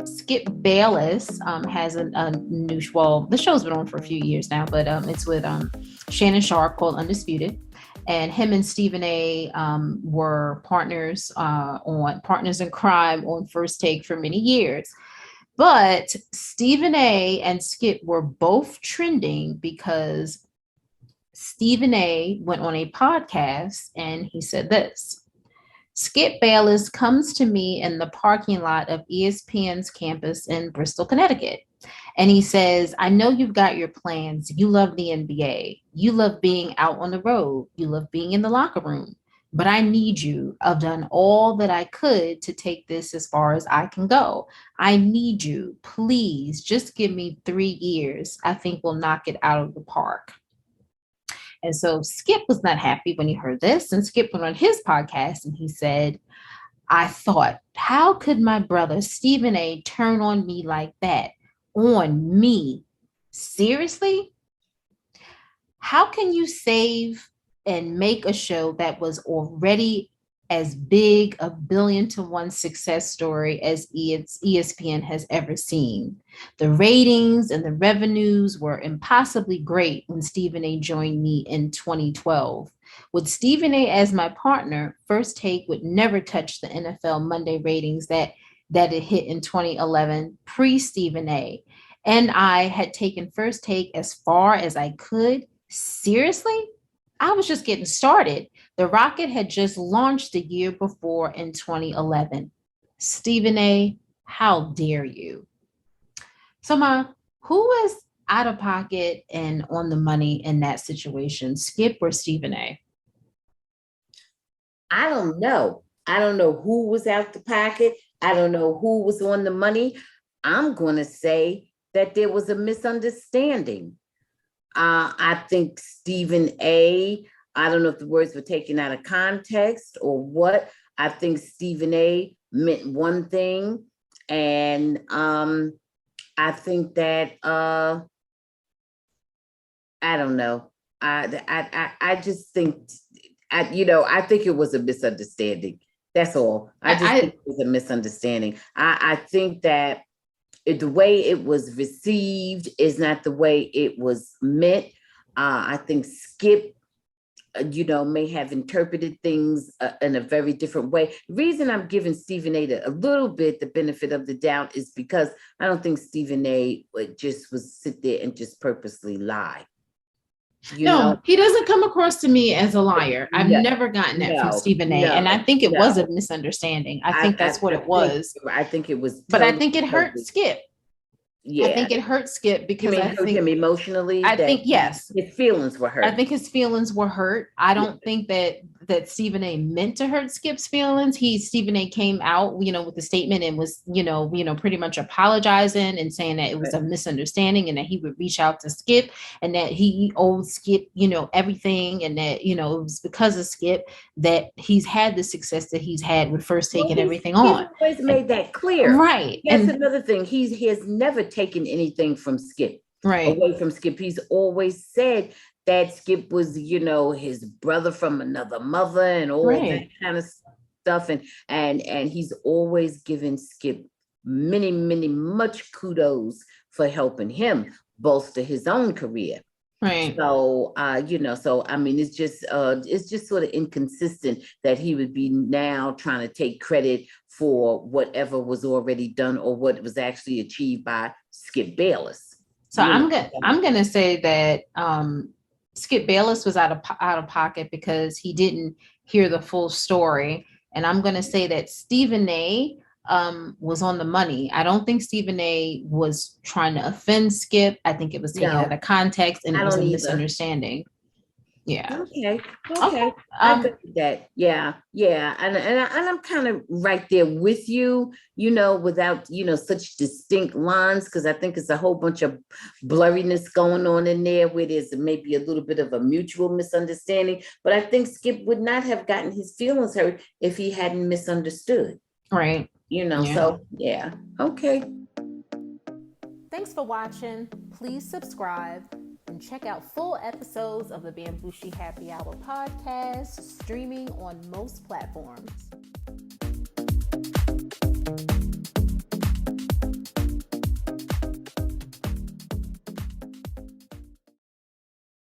Skip Bayless has a new, well, the show's been on for a few years now, but it's with Shannon Sharp called Undisputed. And him and Stephen A were partners on Partners in Crime on First Take for many years. But Stephen A and Skip were both trending because Stephen A went on a podcast and he said this: Skip Bayless comes to me in the parking lot of ESPN's campus in Bristol, Connecticut. And he says, I know you've got your plans. You love the NBA. You love being out on the road. You love being in the locker room. But I need you. I've done all that I could to take this as far as I can go. I need you. Please just give me 3 years. I think we'll knock it out of the park. And so Skip was not happy when he heard this. And Skip went on his podcast and he said, I thought, how could my brother Stephen A turn on me like that? On me? Seriously? How can you save and make a show that was already as big a 1,000,000,000 success story as ESPN has ever seen? The ratings and the revenues were impossibly great when Stephen A joined me in 2012. With Stephen A as my partner, First Take would never touch the NFL Monday ratings that it hit in 2011 pre-Stephen A. And I had taken First Take as far as I could. Seriously? I was just getting started. The rocket had just launched the year before in 2011. Stephen A, how dare you? So, who was out of pocket and on the money in that situation, Skip or Stephen A? I don't know. I don't know who was out the pocket. I don't know who was on the money. I'm going to say that there was a misunderstanding. I think Stephen A, I don't know if the words were taken out of context or what. I think Stephen A meant one thing. And I think that, I don't know. I just think, I think it was a misunderstanding. That's all. I just think it was a misunderstanding. I think that the way it was received is not the way it was meant. I think Skip, may have interpreted things in a very different way. The reason I'm giving Stephen A a little bit the benefit of the doubt is because I don't think Stephen A just was sit there and just purposely lie. He doesn't come across to me as a liar. I've never gotten that from Stephen A. And I think it was a misunderstanding. I think that's what it was. I think it was. But I think it hurt Skip. Yeah. I think it hurt Skip because I think him emotionally. I think yes. His feelings were hurt. I think his feelings were hurt. I don't think that Stephen A meant to hurt Skip's feelings. Stephen A came out, with the statement and was, pretty much apologizing and saying that it was a misunderstanding and that he would reach out to Skip and that he owed Skip, everything, and that, it was because of Skip that he's had the success that he's had with First Take and everything on. He's always made that clear. Right. That's another thing. He has never taken anything from Skip. Right. Away from Skip. He's always said that Skip was, his brother from another mother and all that kind of stuff. And he's always given Skip much kudos for helping him bolster his own career. Right. So, it's just sort of inconsistent that he would be now trying to take credit for whatever was already done or what was actually achieved by Skip Bayless. So I'm gonna say that Skip Bayless was out of pocket because he didn't hear the full story, and I'm gonna say that Stephen A was on the money. I don't think Stephen A was trying to offend Skip. I think it was taken out of context and it was a misunderstanding. Yeah. Okay. I got that. Yeah. And I'm kind of right there with you, without, such distinct lines, because I think it's a whole bunch of blurriness going on in there where there's maybe a little bit of a mutual misunderstanding. But I think Skip would not have gotten his feelings hurt if he hadn't misunderstood. Right. So yeah. Okay. Thanks for watching. Please subscribe and check out full episodes of the Bamgboshe Happy Hour podcast, streaming on most platforms.